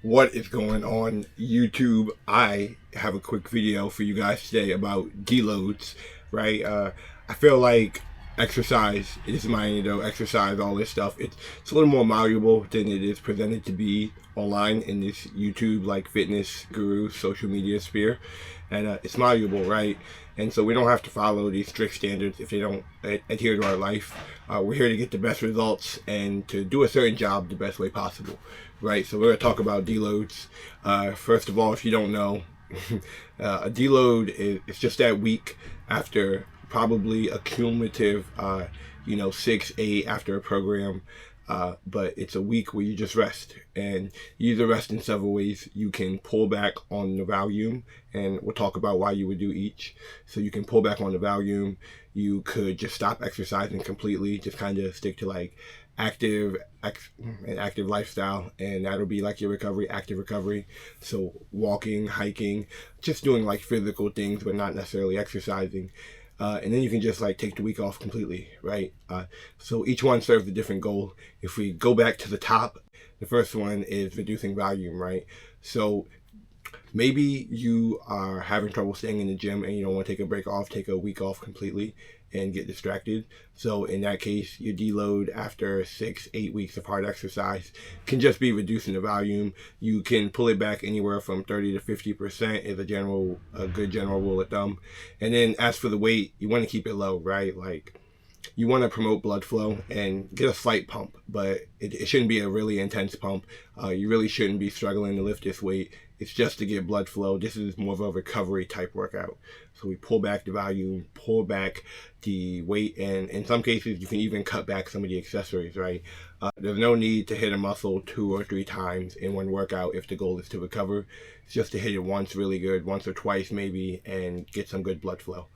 What is going on YouTube? I have a quick video for you guys today about deloads, right? I feel like exercise is exercise, all this stuff. It's a little more malleable than it is presented to be online in this YouTube like fitness guru social media sphere, and it's malleable, right? And so we don't have to follow these strict standards if they don't adhere to our life. We're here to get the best results and to do a certain job the best way possible, right? So we're going to talk about deloads. First of all, if you don't know, a deload is just that week after probably a cumulative, 6, 8 after a program. But it's a week where you just rest, and you either rest in several ways. You can pull back on the volume, and we'll talk about why you would do each. So you can pull back on the volume. You could just stop exercising completely, just kind of stick to like active lifestyle, and that'll be like your recovery, active recovery. So walking, hiking, just doing like physical things, but not necessarily exercising. And then you can just like take the week off completely, right? So each one serves a different goal. If we go back to the top, the first one is reducing volume, right? So maybe you are having trouble staying in the gym and you don't want to take a week off completely and get distracted. So in that case, your deload after 6, 8 weeks of hard exercise can just be reducing the volume. You can pull it back anywhere from 30 to 50% is a good general rule of thumb. And then as for the weight, you want to keep it low, right? Like you want to promote blood flow and get a slight pump, but it shouldn't be a really intense pump. You really shouldn't be struggling to lift this weight. It's just to get blood flow. This is more of a recovery type workout. So we pull back the volume, pull back the weight, and in some cases you can even cut back some of the accessories, right? There's no need to hit a muscle 2 or 3 times in one workout if the goal is to recover. It's just to hit it once really good, once or twice maybe, and get some good blood flow.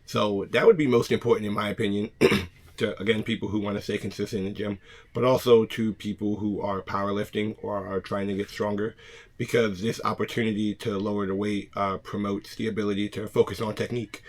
So that would be most important in my opinion to, again, people who want to stay consistent in the gym, but also to people who are powerlifting or are trying to get stronger, because this opportunity to lower the weight promotes the ability to focus on technique.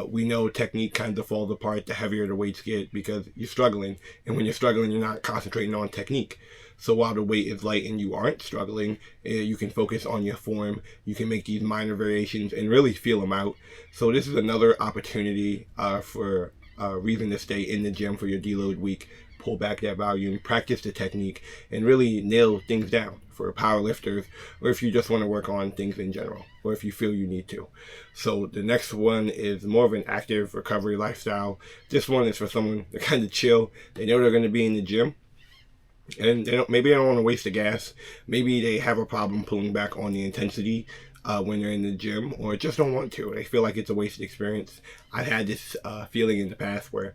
We know technique kind of falls apart the heavier the weights get because you're struggling, and when you're struggling, you're not concentrating on technique. So while the weight is light and you aren't struggling, you can focus on your form. You can make these minor variations and really feel them out. So this is another opportunity for reason to stay in the gym for your deload week. Pull back that volume, practice the technique, and really nail things down for powerlifters, or if you just want to work on things in general, or if you feel you need to. So the next one is more of an active recovery lifestyle. This one is for someone to kind of chill. They know they're going to be in the gym, and maybe they don't want to waste the gas. Maybe they have a problem pulling back on the intensity when they're in the gym, or just don't want to. They feel like it's a wasted experience. I've had this feeling in the past where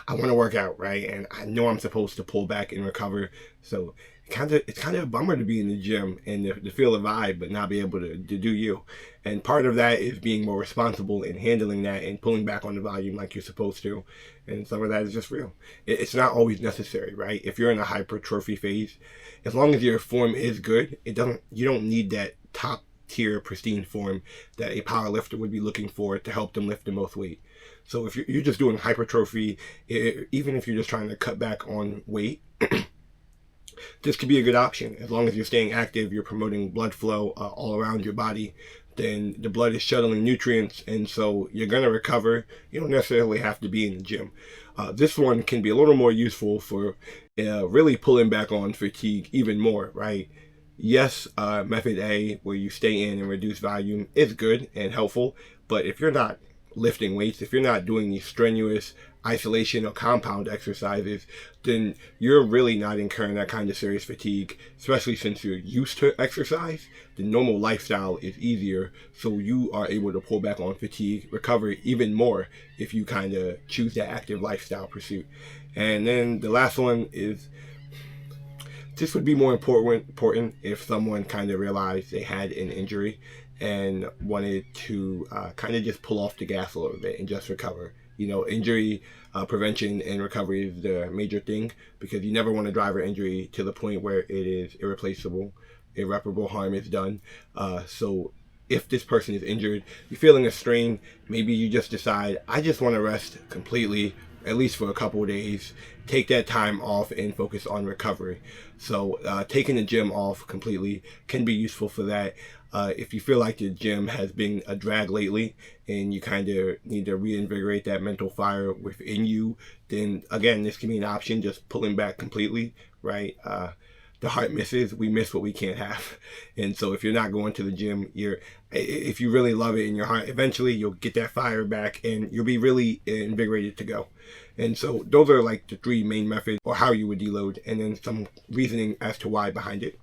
I want to work out, right? And I know I'm supposed to pull back and recover. So it's kind of a bummer to be in the gym and to feel the vibe, but not be able to do you. And part of that is being more responsible in handling that and pulling back on the volume like you're supposed to. And some of that is just real. It's not always necessary, right? If you're in a hypertrophy phase, as long as your form is good, you don't need that top tier pristine form that a power lifter would be looking for to help them lift the most weight. So if you're just doing hypertrophy, even if you're just trying to cut back on weight, this could be a good option. As long as you're staying active, you're promoting blood flow all around your body, then the blood is shuttling nutrients, and so you're going to recover. You don't necessarily have to be in the gym. This one can be a little more useful for really pulling back on fatigue even more, right? Yes, method A, where you stay in and reduce volume, is good and helpful, but if you're not lifting weights, if you're not doing these strenuous isolation or compound exercises, then you're really not incurring that kind of serious fatigue, especially since you're used to exercise. The normal lifestyle is easier, so you are able to pull back on fatigue, recover even more if you kind of choose that active lifestyle pursuit. And then the last one is, this would be more important if someone kind of realized they had an injury and wanted to kind of just pull off the gas a little bit and just recover. Injury prevention and recovery is the major thing, because you never want to drive an injury to the point where it is irreplaceable. Irreparable harm is done. So if this person is injured, you're feeling a strain, maybe you just decide, I just want to rest completely, at least for a couple of days, take that time off and focus on recovery. So taking the gym off completely can be useful for that. If you feel like the gym has been a drag lately and you kind of need to reinvigorate that mental fire within you, then again, this can be an option, just pulling back completely, right? The heart misses, we miss what we can't have. And so if you're not going to the gym, if you really love it in your heart, eventually you'll get that fire back and you'll be really invigorated to go. And so those are like the three main methods, or how you would deload, and then some reasoning as to why behind it.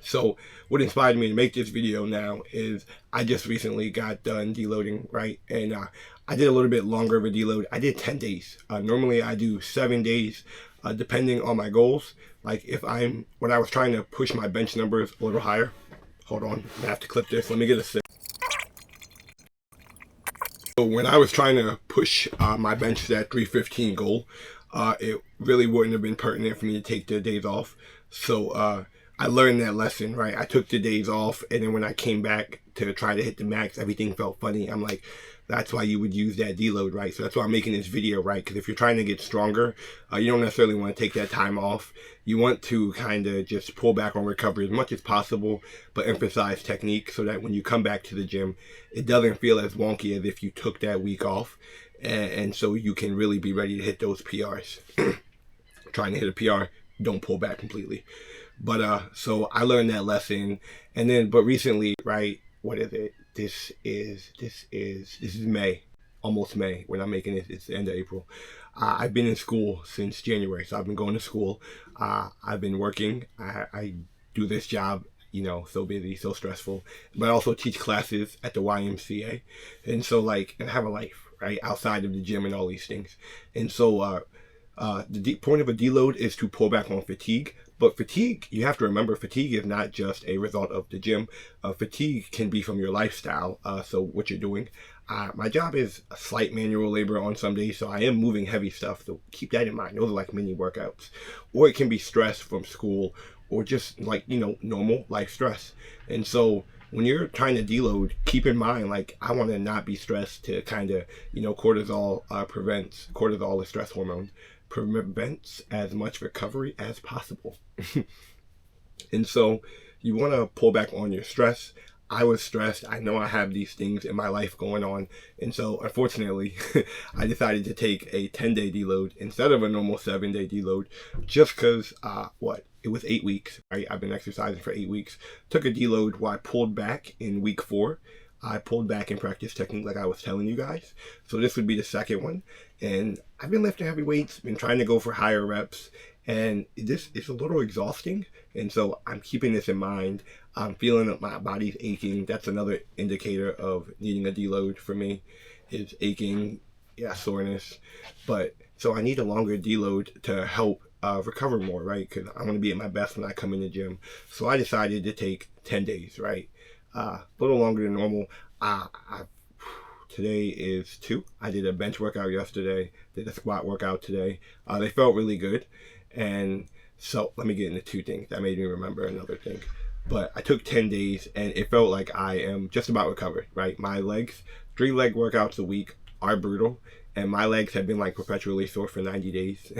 So what inspired me to make this video now is I just recently got done deloading, right? And I did a little bit longer of a deload. I did 10 days. Normally I do 7 days, depending on my goals. Like when I was trying to push my bench numbers a little higher. Hold on, I have to clip this. Let me get a sip. So when I was trying to push my bench to that 315 goal, it really wouldn't have been pertinent for me to take the days off. So I learned that lesson, right? I took the days off, and then when I came back to try to hit the max, everything felt funny. I'm like, that's why you would use that deload, right? So that's why I'm making this video, right? Because if you're trying to get stronger, you don't necessarily want to take that time off. You want to kind of just pull back on recovery as much as possible, but emphasize technique so that when you come back to the gym, it doesn't feel as wonky as if you took that week off. And so you can really be ready to hit those PRs. Trying to hit a PR, don't pull back completely. But so I learned that lesson, and then but recently, right? What is it? This is May, almost May when I'm making it. It's the end of April. I've been in school since January, so I've been going to school. I've been working. I do this job, so busy, so stressful, but I also teach classes at the YMCA, and so and I have a life, right, outside of the gym and all these things. And so the point of a deload is to pull back on fatigue. But fatigue, you have to remember, fatigue is not just a result of the gym. Fatigue can be from your lifestyle, so what you're doing. My job is a slight manual labor on some days, so I am moving heavy stuff, so keep that in mind. Those are like mini workouts. Or it can be stress from school, or just normal life stress. And so when you're trying to deload, keep in mind, I want to not be stressed to kind of, cortisol prevents, cortisol is stress hormone, prevents as much recovery as possible. And so you want to pull back on your stress. I was stressed. I know I have these things in my life going on. And so unfortunately, I decided to take a 10-day deload instead of a normal 7-day deload, just because, it was 8 weeks, right? I've been exercising for 8 weeks. Took a deload where I pulled back in week 4. I pulled back in practice technique like I was telling you guys. So this would be the second one. And I've been lifting heavy weights, been trying to go for higher reps. And this is a little exhausting. And so I'm keeping this in mind. I'm feeling that my body's aching. That's another indicator of needing a deload for me, is aching, soreness. But so I need a longer deload to help recover more, right? Because I want to be at my best when I come in the gym. So I decided to take 10 days, right? A little longer than normal. Today is 2. I did a bench workout yesterday, did a squat workout today. They felt really good. And so let me get into 2 things. That made me remember another thing. But I took 10 days and it felt like I am just about recovered, right? My legs, 3 leg workouts a week are brutal. And my legs have been perpetually sore for 90 days.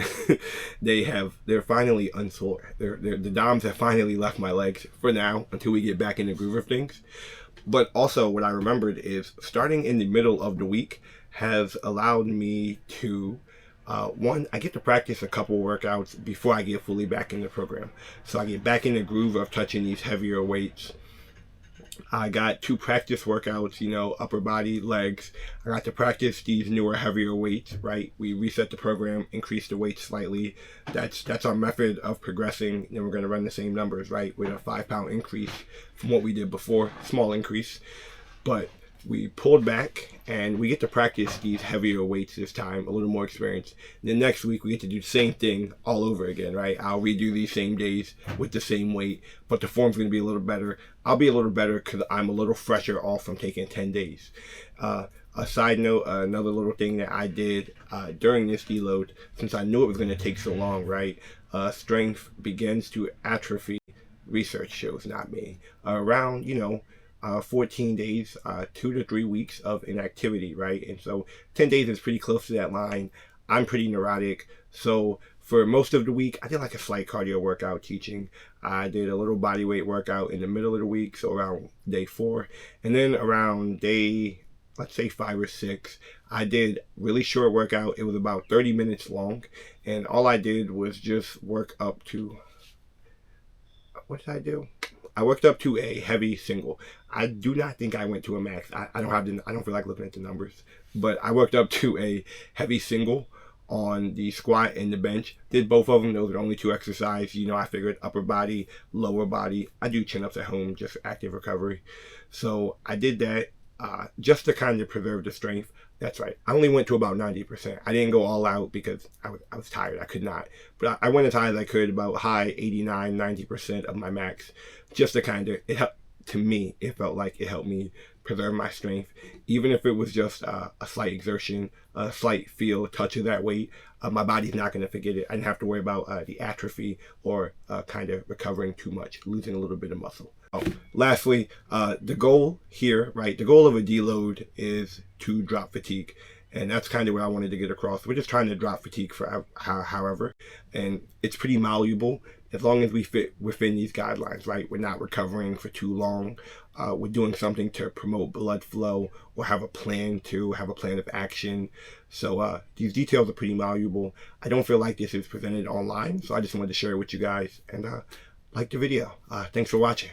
They're finally unsore. The DOMs have finally left my legs for now until we get back in the groove of things. But also what I remembered is starting in the middle of the week has allowed me to, one, I get to practice a couple workouts before I get fully back in the program. So I get back in the groove of touching these heavier weights. I got 2 practice workouts, upper body, legs. I got to practice these newer, heavier weights, right? We reset the program, increase the weight slightly. That's our method of progressing. Then we're going to run the same numbers, right? With a 5-pound increase from what we did before, small increase. But we pulled back and we get to practice these heavier weights this time, a little more experience. And then next week we get to do the same thing all over again, right? I'll redo these same days with the same weight, but the form's going to be a little better. I'll be a little better because I'm a little fresher off from taking 10 days. A side note, another little thing that I did during this deload, since I knew it was going to take so long, right? Strength begins to atrophy. Research shows, not me. Around, 14 days, 2 to 3 weeks of inactivity, right? And so 10 days is pretty close to that line. I'm pretty neurotic. So for most of the week, I did like a slight cardio workout teaching. I did a little body weight workout in the middle of the week, so around day 4. And then around day, let's say 5 or 6, I did really short workout. It was about 30 minutes long. And all I did was just work up to, what did I do? I worked up to a heavy single. I do not think I went to a max. I don't feel like looking at the numbers, but I worked up to a heavy single on the squat and the bench. Did both of them. Those are the only 2 exercises. You know, I figured upper body, lower body. I do chin-ups at home, just active recovery. So I did that just to kind of preserve the strength. That's right. I only went to about 90%. I didn't go all out because I was tired. I could not. But I went as high as I could, about high 89, 90% of my max, just to kind of, it helped. To me, it felt like it helped me preserve my strength, even if it was just a slight exertion, a slight feel, touch of that weight. My body's not going to forget it. I didn't have to worry about the atrophy or kind of recovering too much, losing a little bit of muscle. Oh, lastly, the goal here, right? The goal of a deload is to drop fatigue. And that's kind of what I wanted to get across. We're just trying to drop fatigue for however, and it's pretty malleable as long as we fit within these guidelines, right? We're not recovering for too long. We're doing something to promote blood flow or have a plan of action. So these details are pretty malleable. I don't feel like this is presented online, so I just wanted to share it with you guys and like the video. Thanks for watching.